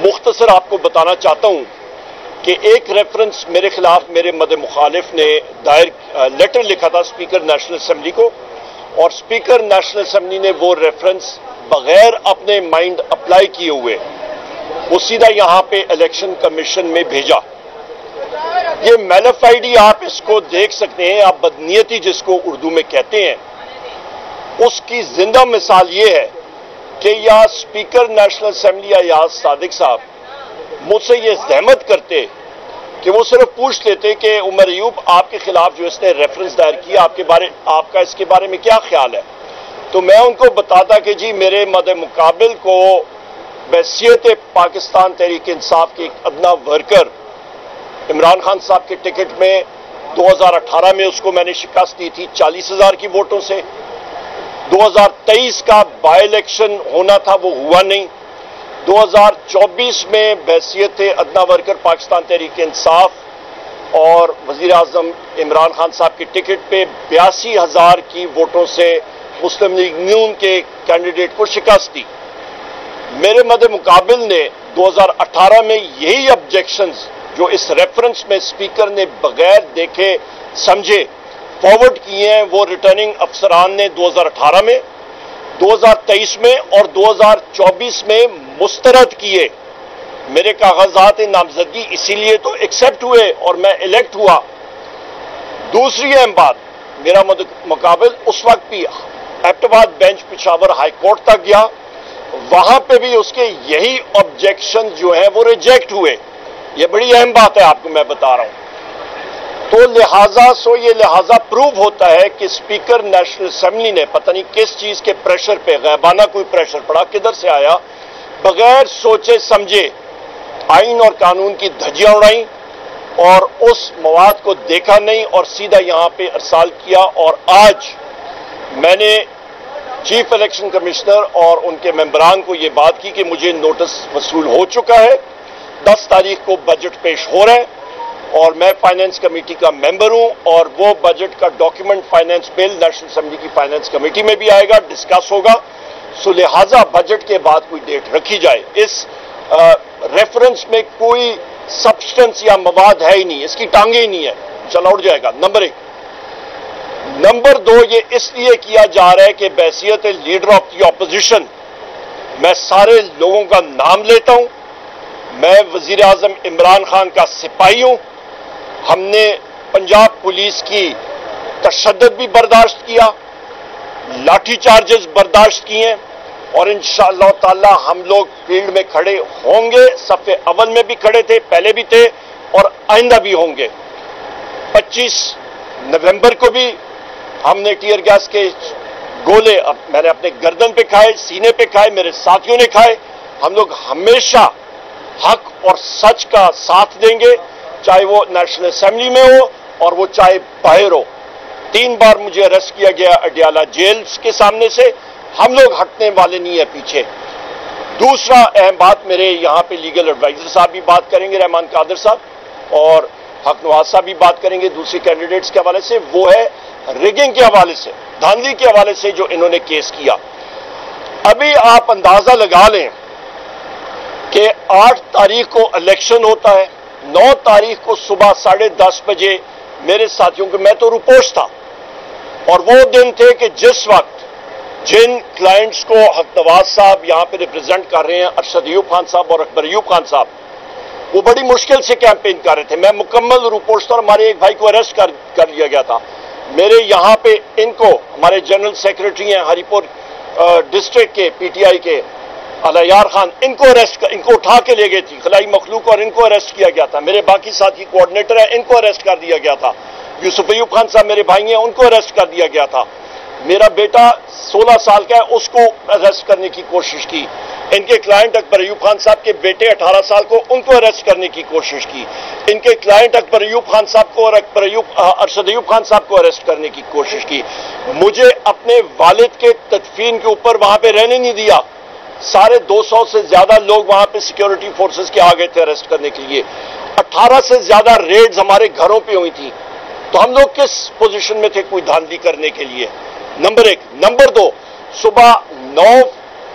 मुख्तसर आपको बताना चाहता हूं कि एक रेफरेंस मेरे खिलाफ मेरे मद मुखालिफ ने दायर लेटर लिखा था स्पीकर नेशनल असेंबली को, और स्पीकर नेशनल असेंबली ने वो रेफरेंस बगैर अपने माइंड अप्लाई किए हुए वो सीधा यहां पे इलेक्शन कमीशन में भेजा। ये मैलिफाइडी आप इसको देख सकते हैं, आप बदनीयती जिसको उर्दू में कहते हैं, उसकी जिंदा मिसाल ये है कि या speaker national assembly Ayaz Sadiq साहब मुझसे ये जहमत करते कि वो सिर्फ पूछ लेते कि उमर अयूब आपके खिलाफ जो इसने रेफरेंस दायर किया आपका इसके बारे में क्या ख्याल है, तो मैं उनको बताता कि जी मेरे मद मुकाबिल को बहैसियत पाकिस्तान तहरीक इंसाफ के एक अदना वर्कर इमरान खान साहब के टिकट में 2018 में उसको मैंने शिकस्त दी थी 40,000 की वोटों से। 2023 का बाई इलेक्शन होना था, वो हुआ नहीं। 2024 में बहैसियत अदना वर्कर पाकिस्तान तहरीक इंसाफ और वजीर आजम इमरान खान साहब के टिकट पे 82,000 की वोटों से मुस्लिम लीग नून के कैंडिडेट को शिकस्त दी। मेरे मद मुकाबिल ने 2018 में यही ऑब्जेक्शंस जो इस रेफरेंस में स्पीकर ने बगैर देखे समझे फॉरवर्ड किए हैं, वो रिटर्निंग अफसरान ने 2018 में, 2023 में और 2024 में मुस्तरद किए। मेरे कागजात नामजदगी इसीलिए तो एक्सेप्ट हुए और मैं इलेक्ट हुआ। दूसरी अहम बात, मेरा मुकाबिल उस वक्त भी Abbottabad bench Peshawar high court तक गया, वहां पे भी उसके यही ऑब्जेक्शन जो हैं वो रिजेक्ट हुए। ये बड़ी अहम बात है, आपको मैं बता रहा हूं। तो लिहाजा प्रूव होता है कि स्पीकर नेशनल असेंबली ने पता नहीं किस चीज के प्रेशर पे, गैबाना कोई प्रेशर पड़ा, किधर से आया, बगैर सोचे समझे आइन और कानून की धज्जियां उड़ाई और उस मवाद को देखा नहीं और सीधा यहां पे अरसाल किया। और आज मैंने चीफ इलेक्शन कमिश्नर और उनके मेंबरान को यह बात की कि मुझे नोटिस वसूल हो चुका है, 10 तारीख को बजट पेश हो रहा है और मैं फाइनेंस कमेटी का मेंबर हूं और वो बजट का document finance bill national assembly की फाइनेंस कमेटी में भी आएगा, डिस्कस होगा। सो लिहाजा बजट के बाद कोई डेट रखी जाए। इस रेफरेंस में कोई सब्सटेंस या मवाद है ही नहीं, इसकी टांगे ही नहीं है, चला उड़ जाएगा। नंबर 1। नंबर 2, ये इसलिए किया जा रहा है कि बहैसियत लीडर ऑफ द ऑपोजिशन मैं सारे लोगों का नाम लेता हूं। मैं वजीर आजम इमरान खान का सिपाही हूं। हमने पंजाब पुलिस की तशद्दुद भी बर्दाश्त किया, लाठी चार्जेस बर्दाश्त किए और इंशाअल्लाह ताला हम लोग फील्ड में खड़े होंगे। सफ़े अव्वल में भी खड़े थे, पहले भी थे और आइंदा भी होंगे। 25 नवंबर को भी हमने टीयर गैस के गोले मैंने अपने गर्दन पे खाए, सीने पे खाए, मेरे साथियों ने खाए। हम लोग हमेशा हक और सच का साथ देंगे, चाहे वो नेशनल असेंबली में हो और वो चाहे बाहर हो। 3 बार मुझे अरेस्ट किया गया अडियाला जेल के सामने से, हम लोग हटने वाले नहीं है पीछे। दूसरा अहम बात, मेरे यहां पे लीगल एडवाइजर साहब भी बात करेंगे, रहमान कादर साहब, और हक नवाज साहब भी बात करेंगे दूसरे कैंडिडेट्स के हवाले से। वो है रिगिंग के हवाले से, धांधली के हवाले से जो इन्होंने केस किया। अभी आप अंदाजा लगा लें कि 8 तारीख को इलेक्शन होता है, 9 तारीख को सुबह 10:30 बजे मेरे साथियों को, मैं तो रुपोश था, और वो दिन थे कि जिस वक्त जिन क्लाइंट्स को हक नवाज साहब यहां पे रिप्रेजेंट कर रहे हैं, अरशद अयूब खान साहब और अकबर अयूब खान साहब, वो बड़ी मुश्किल से कैंपेन कर रहे थे। मैं मुकम्मल रुपोश था और हमारे एक भाई को अरेस्ट कर लिया गया था। मेरे यहां पे इनको, हमारे जनरल सेक्रेटरी हैं हरिपुर डिस्ट्रिक्ट के पीटीआई के अलायार खान, इनको उठा के ले गए थी खलाई मखलूक और इनको अरेस्ट किया गया था। मेरे बाकी साथी कोऑर्डिनेटर हैं, इनको अरेस्ट कर दिया गया था। यूसुफ अयूब खान साहब मेरे भाई हैं, उनको अरेस्ट कर दिया गया था। मेरा बेटा 16 साल का है, उसको अरेस्ट करने की कोशिश की। इनके क्लाइंट अकबर अयूब खान साहब के बेटे 18 साल को, उनको अरेस्ट करने की कोशिश की। इनके क्लाइंट अकबर अयूब खान साहब को और अरशद अयूब खान साहब को अरेस्ट करने की कोशिश की। मुझे अपने वालिद के तदफीन के ऊपर वहां पे रहने नहीं दिया। सारे 200 से ज्यादा लोग वहां पे सिक्योरिटी फोर्सेस के आ गए थे अरेस्ट करने के लिए। 18 से ज्यादा रेड्स हमारे घरों पे हुई थी। तो हम लोग किस पोजीशन में थे कोई धांधली करने के लिए? नंबर 1। नंबर 2, सुबह 9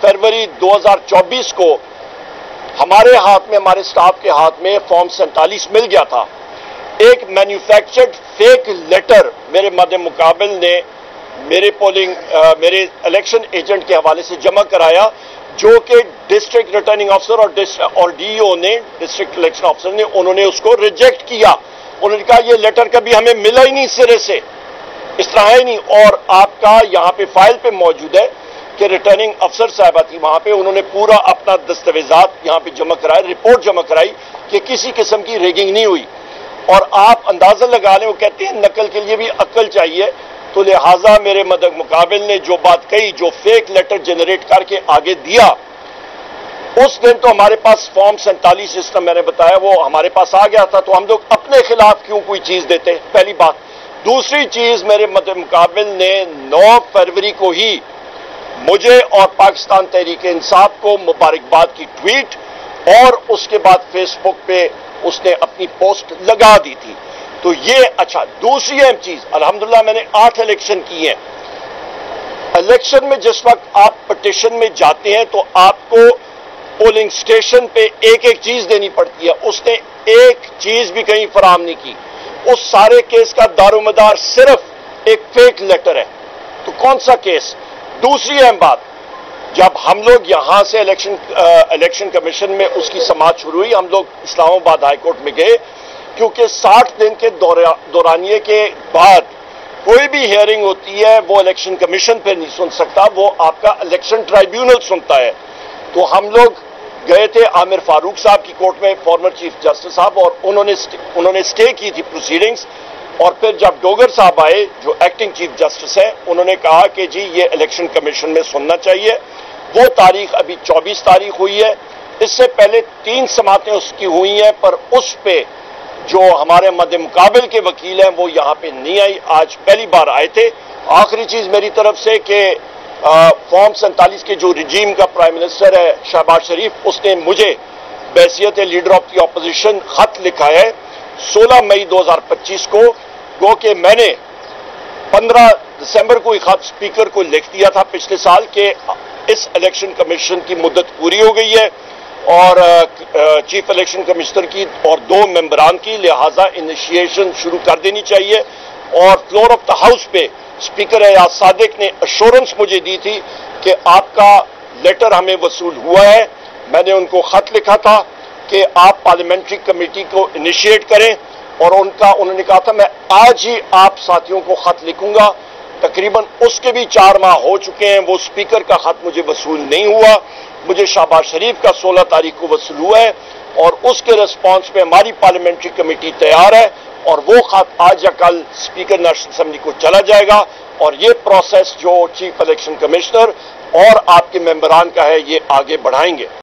फरवरी 2024 को ہمارے ہاتھ میں, ہمارے سٹاف کے ہاتھ میں فارم 47 مل گیا تھا. ایک مینوفیکچرڈ فیک لیٹر میرے مد مقابل نے میرے الیکشن ایجنٹ کے حوالے سے جمع کرایا, جو کہ ڈسٹرکٹ ریٹرننگ آفیسر اور ڈی او نے, ڈسٹرکٹ الیکشن آفیسر نے, انہوں نے اس کو ریجیکٹ کیا. انہوں نے کہا یہ لیٹر کبھی ہمیں ملا ہی نہیں سرے سے, اس طرح ہے نہیں. اور آپ کا یہاں پہ فائل پہ موجود ہے کہ ریٹرننگ افسر صاحبہ تھی وہاں پہ, انہوں نے پورا اپنا دستاویزات یہاں پہ جمع کرایا, رپورٹ جمع کرائی کہ کسی قسم کی ریگنگ نہیں ہوئی. اور آپ اندازہ لگا لیں, وہ کہتے ہیں نقل کے لیے بھی عقل چاہیے, تو لہٰذا میرے مد مقابل نے جو بات کہی, جو فیک لیٹر جنریٹ کر کے آگے دیا, اس دن تو ہمارے پاس فارم 47 جس طرح میں نے بتایا وہ ہمارے پاس آ گیا تھا, تو ہم لوگ اپنے خلاف کیوں کوئی چیز دیتے, پہلی بات. دوسری چیز, میرے مد مقابل نے 9 فروری کو ہی مجھے اور پاکستان تحریک انصاف کو مبارکباد کی ٹویٹ, اور اس کے بعد فیس بک پہ اس نے اپنی پوسٹ لگا دی تھی. تو یہ اچھا. دوسری اہم چیز, الحمدللہ میں نے 8 الیکشن کیے ہیں. الیکشن میں جس وقت آپ پٹیشن میں جاتے ہیں تو آپ کو پولنگ سٹیشن پہ ایک ایک چیز دینی پڑتی ہے. اس نے ایک چیز بھی کہیں فراہم نہیں کی. اس سارے کیس کا دار و مدار صرف ایک فیک لیٹر ہے. تو کون سا کیس؟ دوسری اہم بات, جب ہم لوگ یہاں سے الیکشن کمیشن میں اس کی سماعت شروع ہوئی, ہم لوگ اسلام آباد ہائی کورٹ میں گئے, کیونکہ 60 دن کے دورانیے کے بعد کوئی بھی ہیئرنگ ہوتی ہے وہ الیکشن کمیشن پہ نہیں سن سکتا, وہ آپ کا الیکشن ٹرائیبیونل سنتا ہے. تو ہم لوگ گئے تھے عامر فاروق صاحب کی کورٹ میں, فارمر چیف جسٹس صاحب, اور انہوں نے سٹے کی تھی پروسیڈنگز. اور پھر جب ڈوگر صاحب آئے جو ایکٹنگ چیف جسٹس ہیں, انہوں نے کہا کہ جی یہ الیکشن کمیشن میں سننا چاہیے. وہ تاریخ ابھی 24 تاریخ ہوئی ہے. اس سے پہلے 3 سماعتیں اس کی ہوئی ہیں, پر اس پہ جو ہمارے مد مقابل کے وکیل ہیں وہ یہاں پہ نہیں آئی. آج پہلی بار آئے تھے. آخری چیز میری طرف سے کہ فارم 47 کے جو رجیم کا پرائم منسٹر ہے شہباز شریف, اس نے مجھے بحیثیت لیڈر آف دی اپوزیشن خط لکھا ہے 16 مئی 2025 کو, گو کہ میں نے 15 دسمبر کو یہ خط اسپیکر کو لکھ دیا تھا پچھلے سال کہ اس الیکشن کمیشن کی مدت پوری ہو گئی ہے, اور چیف الیکشن کمشنر کی اور 2 ممبران کی, لہذا انیشیشن شروع کر دینی چاہیے. اور فلور آف دا ہاؤس پہ اسپیکر ایاز صادق نے ایشورنس مجھے دی تھی کہ آپ کا لیٹر ہمیں وصول ہوا ہے. میں نے ان کو خط لکھا تھا کہ آپ پارلیمنٹری کمیٹی کو انیشیٹ کریں, اور انہوں نے کہا تھا میں آج ہی آپ ساتھیوں کو خط لکھوں گا. تقریباً اس کے بھی 4 ماہ ہو چکے ہیں, وہ اسپیکر کا خط مجھے وصول نہیں ہوا. مجھے شہباز شریف کا 16 تاریخ کو وصول ہوا ہے, اور اس کے ریسپانس پہ ہماری پارلیمنٹری کمیٹی تیار ہے, اور وہ خط آج یا کل اسپیکر نیشنل اسمبلی کو چلا جائے گا. اور یہ پروسیس جو چیف الیکشن کمشنر اور آپ کے ممبران کا ہے یہ آگے بڑھائیں گے.